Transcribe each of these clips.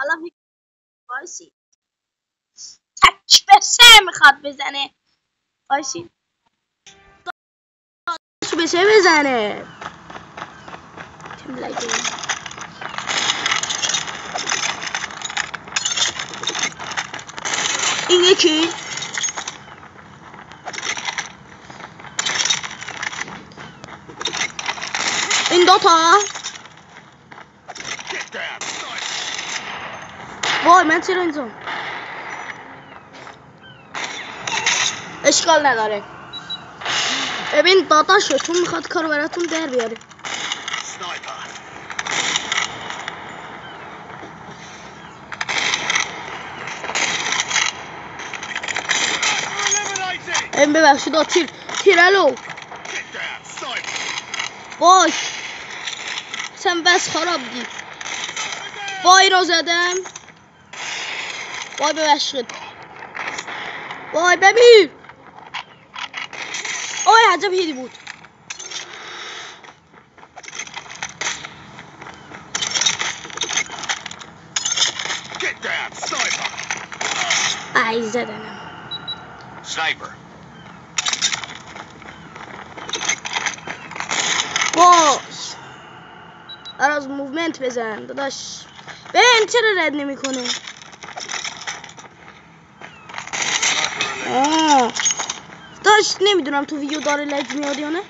حالا وایسی تک به سه میخواد بزنه. وایسی تک به سه بزنه. این یکی این دوتا. وای من چرا اینجا اشکال نداره. ببین داداشتون میخواد کارو براتون در بیاره. این ببخشید تیرالو وای سم بس خراب دی. وای رو زدم. وای ببخشید. وای ببین وای عجب هیدی بود. ای زدنم Sniper. باش از موومنت بزن داداش. ببین چرا رد نمیکنه. داشت نمیدونم تو ویدیو داره لگ میاد یا نه.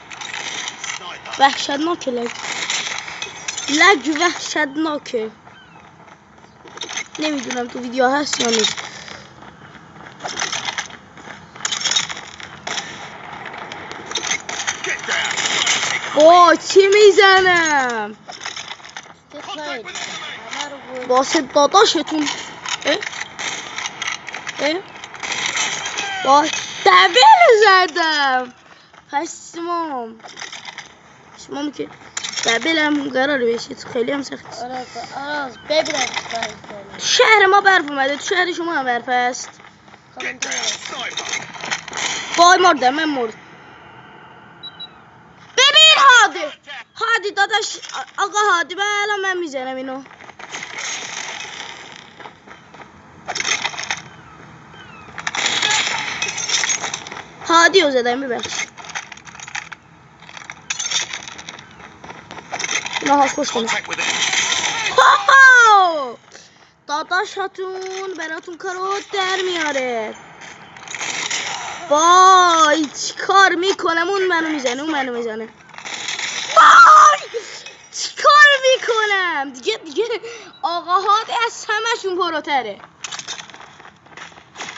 وحشتناکه لگ وحشتناکه. نمیدونم تو ویدیو هست یا نیست. اوه چی میزنم واسه داداشتون. با دبل زدم. پشمام که دبل هم قراره بشه. خیلی هم سخت. ببینم شهر ما برف اومده. تو شهر شما هم برف هست. وای مردم من مرد. ببین هادی داداش آقا هادی الان من میزنم اینو. هادی رو زدم ببخش. اینا ها خوش کنم. داداشتون براتون کارو در میاره. وای چی کار میکنم. اون منو میزنه. وای چی کار میکنم. دیگه آقا هادی از همشون پروتره.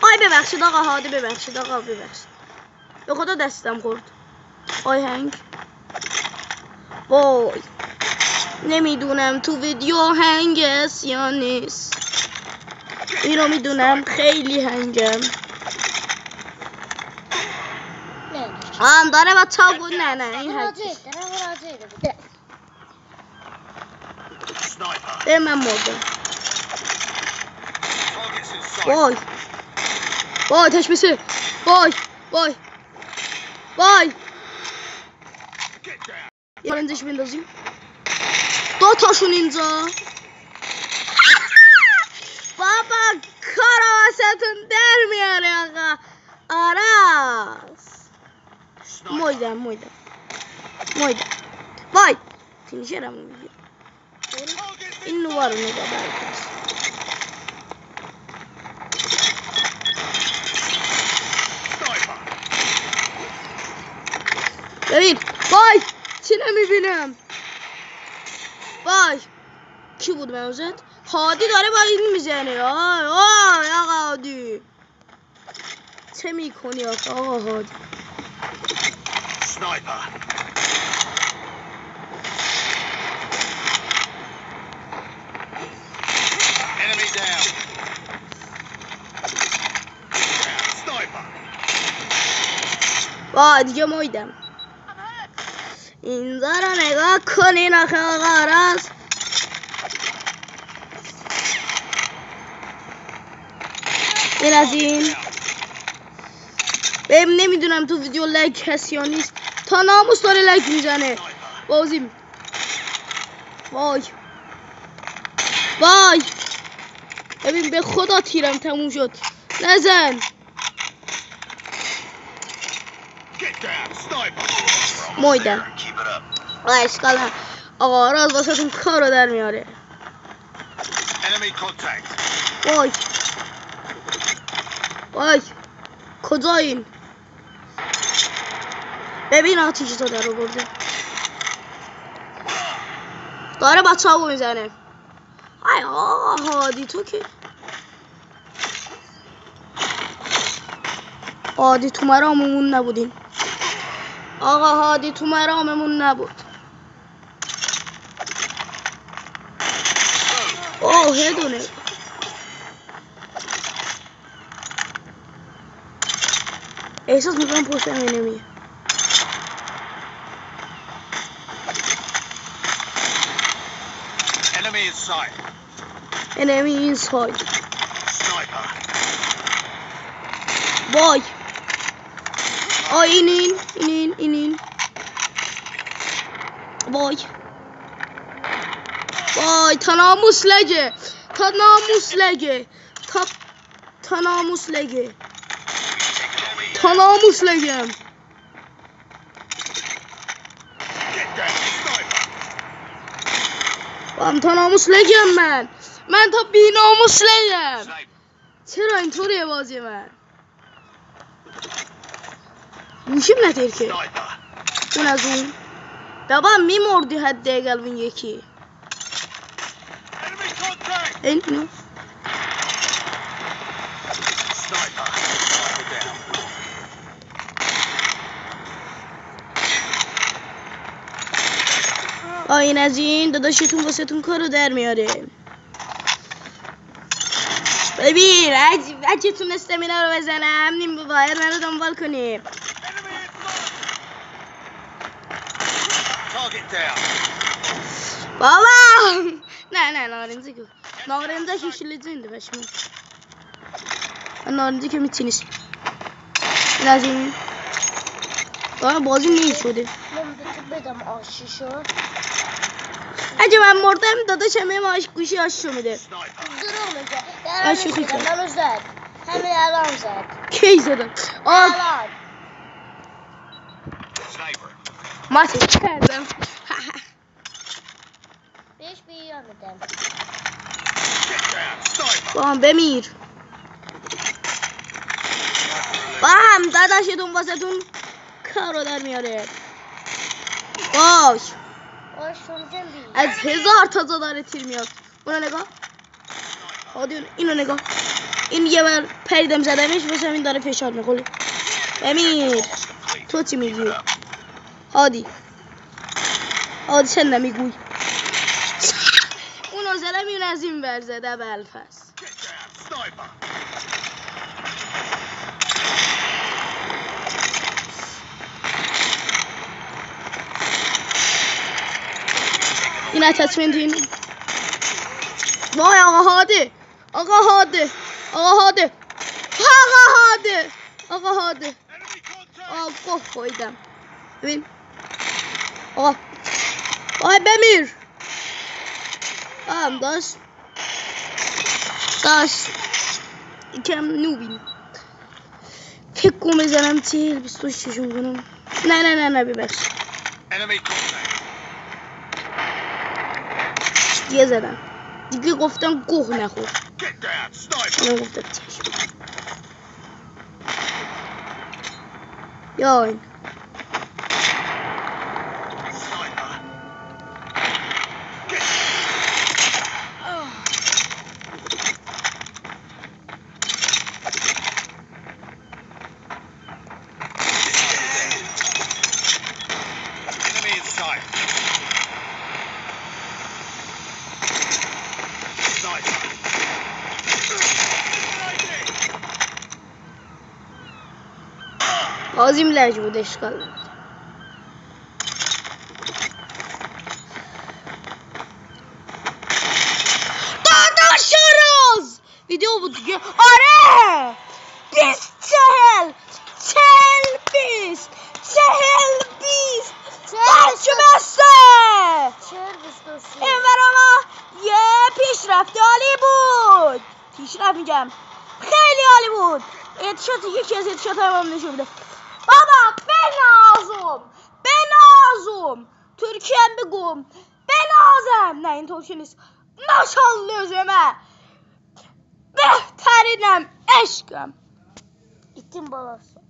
آی ببخشید آقا هادی ببخشید. به خدا دستم خورد. آی هنگ. وای نمیدونم تو ویدیو هنگ است یا نیست. اینو میدونم خیلی هنگم. داره با تا بود. نه این هنگ به من مردم. وای تشبیسه. وای یه رنزش بندازیم. دو تاشون اینجا. بابا کارا واسهتون در میاره آقا. آراس مویدم. وای فینیشرم میگه. این نوار رو نگاه برکست. ببین وای چی نمیبینم. وای کی بود من زد؟ هادی داره با این میزنه. آقا هادی چه میکنی آقا هادی؟ وای دیگه مویدم. اینجا رو نگاه کنین آخه آقا راست. این از این. بهم نمیدونم تو ویدیو لایک هست یا نیست. تا ناموس داره لایک میزنه. بازیم. وای ببین به خدا تیرم تموم شد. نزن. مویدم. اشکال هم. آقا راز واسه تون کار رو در میاره. وای وای کجاییم؟ ببین آتیش تو در رو برده. داره بچه ها میزنه. ای آقا هادی تو که هادی تو مراممون نبودین. آقا هادی تو مراممون نبود. اوه هدونه. احساس میکنم پشتم نمیه. Enemy inside. وای این وای تناموس لگه تناموس لگم من تا بی ناموس لگم. چرا اینطوریه بازی من؟ گوشیم نتیر که اون از اون بابا میمردی حداقل اون یکی اینو این از این داداشتون واسه تون کارو در میاره. ببین اگه تونستم اینا رو بزنم نیم باید من رو دنبال کنیم. بابا نه نارنزه که شلیزنده بشمون نارنزه که میتینیست لازم بازی نیست شده. بدم آشی شد. اگه من مردم داداشم همه گوشی آشی میده. آشی خیلی منو زد. همین الان زد. کی زدم؟ الان ماتش کردم. بهش بیان میدم. بام بمیر. بام داداشتون واسه تون کارو در میاره. باش از 1000 تا داره تیر میاد. اونو نگاه. هادی اینو نگاه. این یه بار پریدم زدمش واسه همین داره فشار میخوره. بمیر. تو چی میگی؟ هادی چه نمیگوی؟ اونو زدم این از این ور زده بلفس. این اتچمنت این وای آقا هاده آقا خویدم. ببین آقا وای بمیر. داشت یکم نوبین فکر کنم بزنم تیر 26 کنم. نه ببخش دیگه زدم دیگه گفتم گوه نخور. من گفتم چشم یاین آزیم لج بود اشکال نداره. داداش راز ویدیو بود دیگه. آره 20 بچه بسته این برای ما یه پیشرفت عالی بود. پیشرفت میگم خیلی عالی بود. یکی از اتشات هم نشون میده. بابا بنازم ترکیه بگم بنازم. نه این ترکی نیست. ماشالله özüme بهترینم عشقم. İtin balası.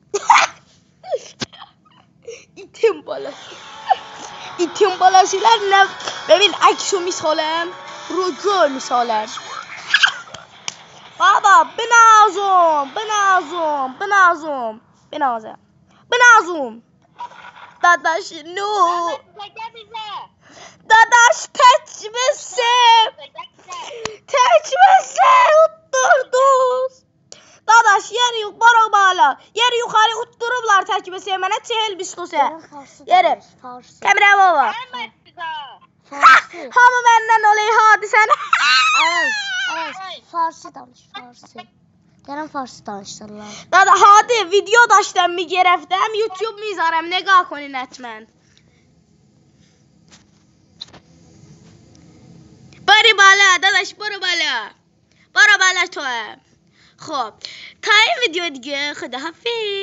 İtin balasılar ne? ببین عکسو میسالم رو گل میسالم. بابا بنازم داداش نو داداش تچمسه utturduz. Dadaş yeri yukarı bağla. Yeri yukarı utturublar təkməsə mənə çehel bistosə. Yeri. Kəmirə baba. Hamı məndən olay hadisən. Farsi danış, Farsi. Gələn Farsi danışdırlar. Dada hadi video daşdan mi gerəfdəm YouTube میذارم نگاه کنین حتما. باری بالا داداش برو بالا تو. خب تا این ویدیو دیگه خداحافظ.